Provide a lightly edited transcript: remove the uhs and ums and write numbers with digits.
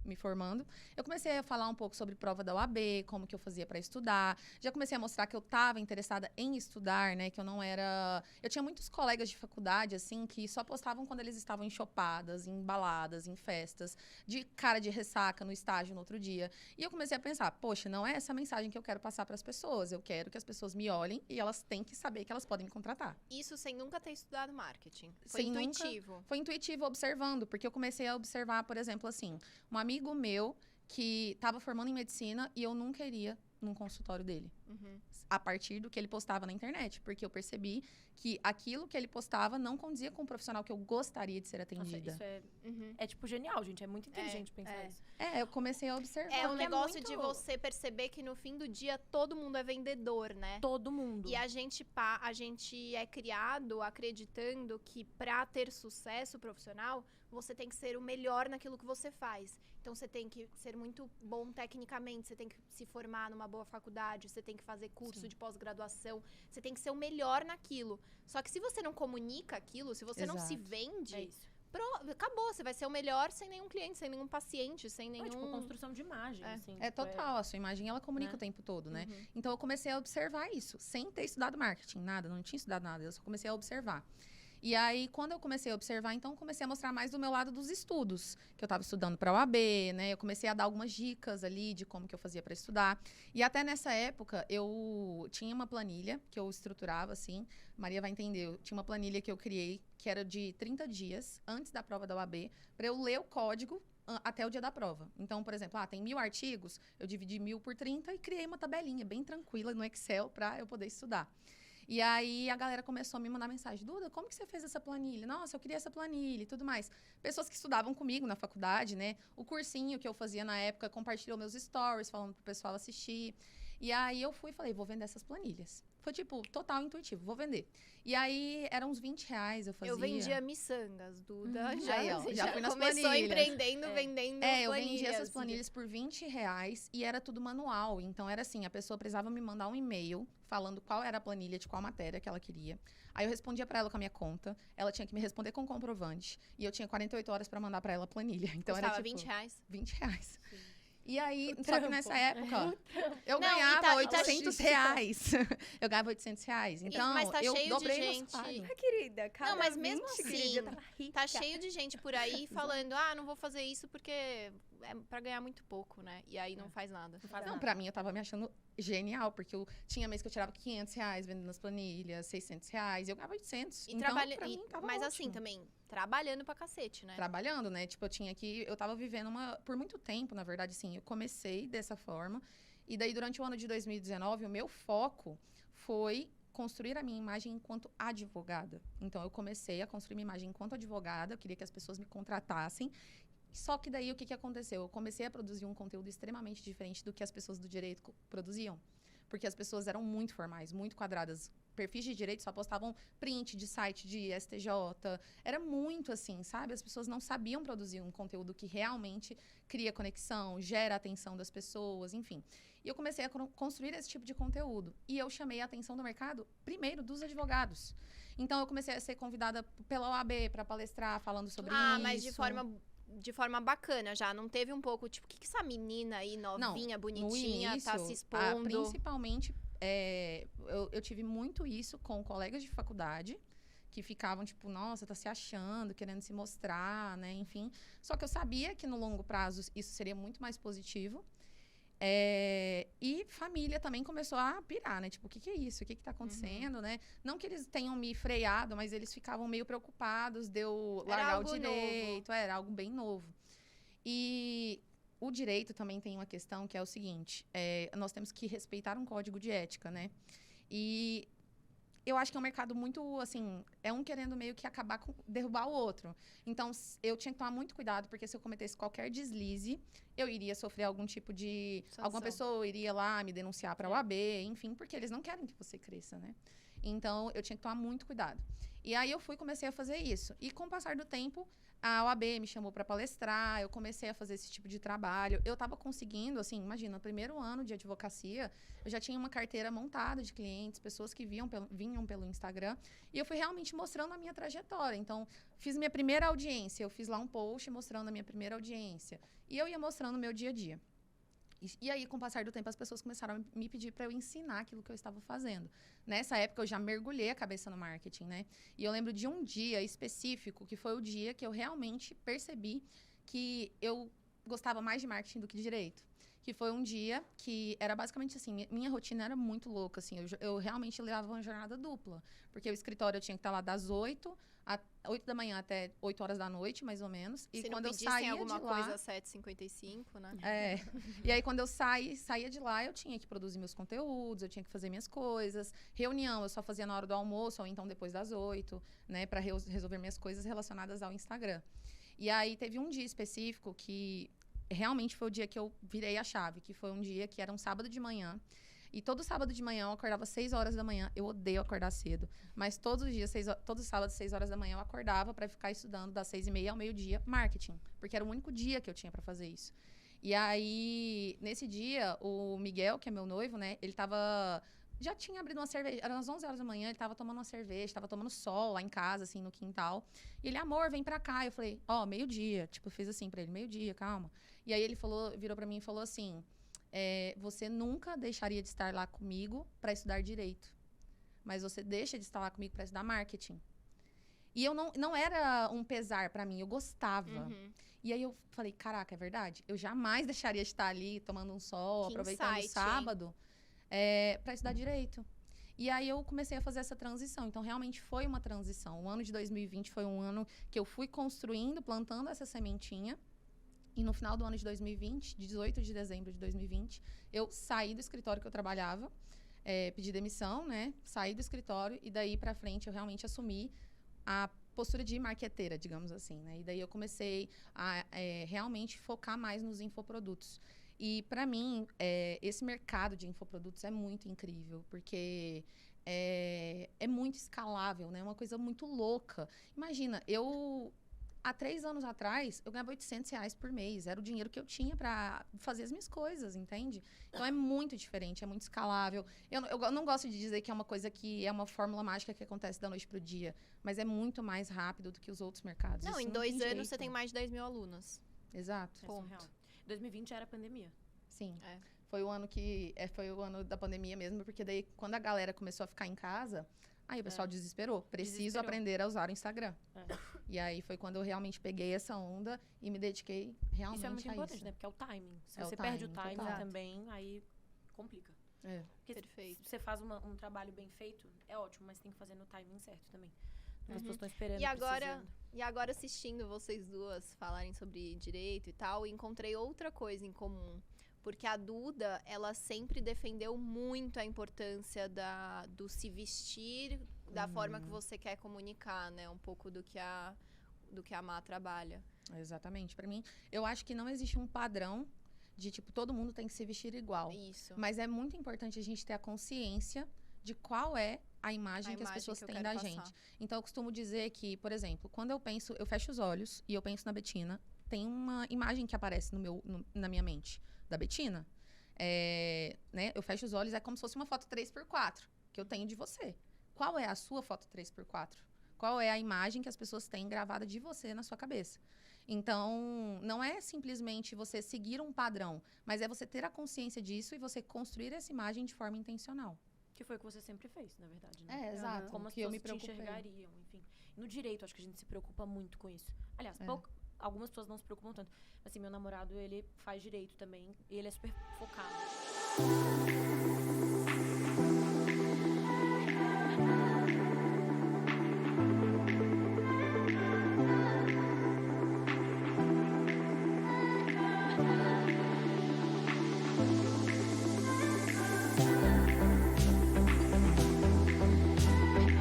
me formando, eu comecei a falar um pouco sobre prova da UAB, como que eu fazia para estudar. Já comecei a mostrar que eu estava interessada em estudar, né? Que eu não era... Eu tinha muitos colegas de faculdade, assim, que só postavam quando eles estavam em chopadas, em baladas, em festas, de cara de ressaca no estágio no outro dia. E eu comecei a pensar, poxa, não é essa a mensagem que eu quero passar para as pessoas. Eu quero que as pessoas me olhem e elas têm que saber que elas podem me contratar. Isso sem nunca ter estudado marketing. Foi Sem intuitivo. Foi intuitivo observando, porque eu comecei a observar, por exemplo, assim, um amigo meu que estava formando em medicina e eu nunca iria num consultório dele. A partir do que ele postava na internet. Porque eu percebi que aquilo que ele postava não condizia com o profissional que eu gostaria de ser atendida. Nossa, isso é tipo genial, gente. É muito inteligente pensar isso. Eu comecei a observar. É um negócio muito... de você perceber que no fim do dia todo mundo é vendedor, né? Todo mundo. E a gente é criado acreditando que pra ter sucesso profissional, você tem que ser o melhor naquilo que você faz. Então você tem que ser muito bom tecnicamente, você tem que se formar numa boa faculdade, você tem que fazer curso de pós-graduação, você tem que ser o melhor naquilo. Só que se você não comunica aquilo, se você não se vende, É isso. acabou, você vai ser o melhor sem nenhum cliente, sem nenhum paciente, sem nenhum... É tipo construção de imagem, assim. É total, a sua imagem, ela comunica o tempo todo, né? Então, eu comecei a observar isso, sem ter estudado marketing, nada, não tinha estudado nada, eu só comecei a observar. E aí, quando eu comecei a observar, então, eu comecei a mostrar mais do meu lado dos estudos, que eu estava estudando para a UAB, né? Eu comecei a dar algumas dicas ali de como que eu fazia para estudar. E até nessa época, eu tinha uma planilha que eu estruturava, assim, Maria vai entender, eu tinha uma planilha que eu criei, que era de 30 dias antes da prova da UAB, para eu ler o código até o dia da prova. Então, por exemplo, tem 1000 artigos, eu dividi 1000 por 30 e criei uma tabelinha bem tranquila no Excel para eu poder estudar. E aí, a galera começou a me mandar mensagem. Duda, como que você fez essa planilha? Nossa, eu queria essa planilha e tudo mais. Pessoas que estudavam comigo na faculdade, né? O cursinho que eu fazia na época compartilhou meus stories, falando pro pessoal assistir. E aí, eu fui e falei, vou vender essas planilhas. Foi, tipo, total intuitivo, vou vender. E aí, eram uns R$20, eu fazia. Eu vendia miçangas, Duda. Já fui nas começou planilhas. Empreendendo, vendendo planilhas. Eu vendia essas planilhas por R$20 e era tudo manual. Então, era assim, a pessoa precisava me mandar um e-mail falando qual era a planilha de qual matéria que ela queria. Aí, eu respondia pra ela com a minha conta. Ela tinha que me responder com comprovante. E eu tinha 48 horas pra mandar pra ela a planilha. Então, custava era tipo... R$20? R$20. Sim. E aí, só que nessa época, eu Não, ganhava R$800. Eu ganhava R$800. Então, mas tá eu cheio dobrei de meu gente. salário. Querida, cada Não, mas mesmo 20, assim, querida, eu tava rica. tá cheio de gente por aí falando, não vou fazer isso porque é pra ganhar muito pouco, né? E aí não faz nada. Não, pra mim, eu tava me achando genial, porque eu tinha mês que eu tirava R$500 vendendo as planilhas, R$600, e eu ganhava 800. E então, pra mim, tava mas ótimo. assim, também, trabalhando pra cacete, né? Trabalhando, né? Tipo, eu tava vivendo por muito tempo, na verdade, assim, eu comecei dessa forma, e daí, durante o ano de 2019, o meu foco foi construir a minha imagem enquanto advogada. Então, eu comecei a construir minha imagem enquanto advogada, eu queria que as pessoas me contratassem. Só que daí, o que aconteceu? Eu comecei a produzir um conteúdo extremamente diferente do que as pessoas do direito produziam. Porque as pessoas eram muito formais, muito quadradas. Perfis de direito só postavam print de site de STJ. Era muito assim, sabe? As pessoas não sabiam produzir um conteúdo que realmente cria conexão, gera a atenção das pessoas, enfim. E eu comecei a construir esse tipo de conteúdo. E eu chamei a atenção do mercado, primeiro, dos advogados. Então, eu comecei a ser convidada pela OAB para palestrar, falando sobre isso. Mas de forma bacana já. Não teve um pouco, tipo, o que essa menina aí, novinha, bonitinha, início, tá se expondo? Principalmente, eu tive muito isso com colegas de faculdade, que ficavam, tipo, nossa, tá se achando, querendo se mostrar, né, enfim. Só que eu sabia que no longo prazo isso seria muito mais positivo. E família também começou a pirar, né? Tipo, o que é isso? O que tá acontecendo, né? Não que eles tenham me freado, mas eles ficavam meio preocupados de eu largar o direito. Era algo bem novo. E o direito também tem uma questão que é o seguinte. Nós temos que respeitar um código de ética, né? E eu acho que é um mercado muito, assim, um querendo meio que derrubar o outro. Então, eu tinha que tomar muito cuidado, porque se eu cometesse qualquer deslize, eu iria sofrer algum tipo de... Sanção. Alguma pessoa iria lá me denunciar para a OAB, enfim, porque eles não querem que você cresça, né? Então, eu tinha que tomar muito cuidado. E aí, comecei a fazer isso. E com o passar do tempo, a OAB me chamou para palestrar, eu comecei a fazer esse tipo de trabalho. Eu estava conseguindo, assim, imagina, no primeiro ano de advocacia, eu já tinha uma carteira montada de clientes, pessoas que vinham pelo Instagram, e eu fui realmente mostrando a minha trajetória. Então, fiz minha primeira audiência, eu fiz lá um post mostrando a minha primeira audiência, e eu ia mostrando o meu dia a dia. E aí, com o passar do tempo, as pessoas começaram a me pedir para eu ensinar aquilo que eu estava fazendo. Nessa época, eu já mergulhei a cabeça no marketing, né? E eu lembro de um dia específico, que foi o dia que eu realmente percebi que eu gostava mais de marketing do que de direito. Que foi um dia que era basicamente assim, minha rotina era muito louca, assim, eu realmente levava uma jornada dupla. Porque o escritório eu tinha que estar lá das 8 da manhã até 8 horas da noite, mais ou menos. E se quando não eu saía alguma de lá, coisa às 7h55, né? E aí, quando eu saía de lá, eu tinha que produzir meus conteúdos, eu tinha que fazer minhas coisas. Reunião, eu só fazia na hora do almoço, ou então depois das 8, né? Pra resolver minhas coisas relacionadas ao Instagram. E aí, teve um dia específico que realmente foi o dia que eu virei a chave, que foi um dia que era um sábado de manhã. E todo sábado de manhã eu acordava às 6 horas da manhã. Eu odeio acordar cedo. Mas todos os dias, todos os sábados, 6 horas da manhã, eu acordava para ficar estudando das 6h30 ao meio-dia marketing. Porque era o único dia que eu tinha para fazer isso. E aí, nesse dia, o Miguel, que é meu noivo, né? Ele tava... Já tinha abrido uma cerveja. Eram as 11 horas da manhã, ele tava tomando uma cerveja, tava tomando sol lá em casa, assim, no quintal. E ele, amor, vem pra cá. Eu falei, meio-dia. Tipo, eu fiz assim pra ele, meio-dia, calma. E aí ele virou pra mim e falou assim... você nunca deixaria de estar lá comigo para estudar direito. Mas você deixa de estar lá comigo para estudar marketing. E eu não era um pesar para mim, eu gostava. Uhum. E aí eu falei, caraca, é verdade? Eu jamais deixaria de estar ali tomando um sol, Que aproveitando insight, o sábado para estudar direito. E aí eu comecei a fazer essa transição. Então, realmente foi uma transição. O ano de 2020 foi um ano que eu fui construindo, plantando essa sementinha. E no final do ano de 2020, 18 de dezembro de 2020, eu saí do escritório que eu trabalhava, pedi demissão, né? Saí do escritório e daí pra frente eu realmente assumi a postura de marqueteira, digamos assim, né? E daí eu comecei a realmente focar mais nos infoprodutos. E pra mim, esse mercado de infoprodutos é muito incrível, porque é muito escalável, né? É uma coisa muito louca. Imagina, há 3 anos atrás, eu ganhava R$800 por mês. Era o dinheiro que eu tinha para fazer as minhas coisas, entende? Então, é muito diferente, é muito escalável. Eu não gosto de dizer que é uma coisa que é uma fórmula mágica que acontece da noite pro dia. Mas é muito mais rápido do que os outros mercados. Não, Isso em 2 tem anos jeito. você tem mais de 10 mil alunos. Exato. É surreal. 2020 era a pandemia. Sim. Foi o ano foi o ano da pandemia mesmo, porque daí, quando a galera começou a ficar em casa... Aí o pessoal desesperou. Preciso aprender a usar o Instagram. E aí foi quando eu realmente peguei essa onda e me dediquei realmente isso é muito importante, isso. né? Porque é o timing. Se É você o perde o timing, timing total. também, aí complica. Porque Perfeito. se você faz um trabalho bem feito, é ótimo, mas tem que fazer no timing certo também. As pessoas estão esperando, E agora assistindo vocês duas falarem sobre direito e tal, encontrei outra coisa em comum. Porque a Duda, ela sempre defendeu muito a importância do se vestir da forma que você quer comunicar, né? Um pouco do que a Má trabalha. Exatamente. Pra mim, eu acho que não existe um padrão de, tipo, todo mundo tem que se vestir igual. Isso. Mas é muito importante a gente ter a consciência de qual é a imagem que as pessoas têm da gente. Então, eu costumo dizer que, por exemplo, quando eu fecho os olhos e eu penso na Betina, tem uma imagem que aparece na minha mente. Da Betina. Né? Eu fecho os olhos, é como se fosse uma foto 3x4 que eu tenho de você. Qual é a sua foto 3x4? Qual é a imagem que as pessoas têm gravada de você na sua cabeça? Então, não é simplesmente você seguir um padrão, mas é você ter a consciência disso e você construir essa imagem de forma intencional. Que foi o que você sempre fez, na verdade, né? Exato. Como as pessoas te enxergariam, enfim. No direito, acho que a gente se preocupa muito com isso. Aliás, algumas pessoas não se preocupam tanto. Assim, meu namorado, ele faz direito também. E ele é super focado.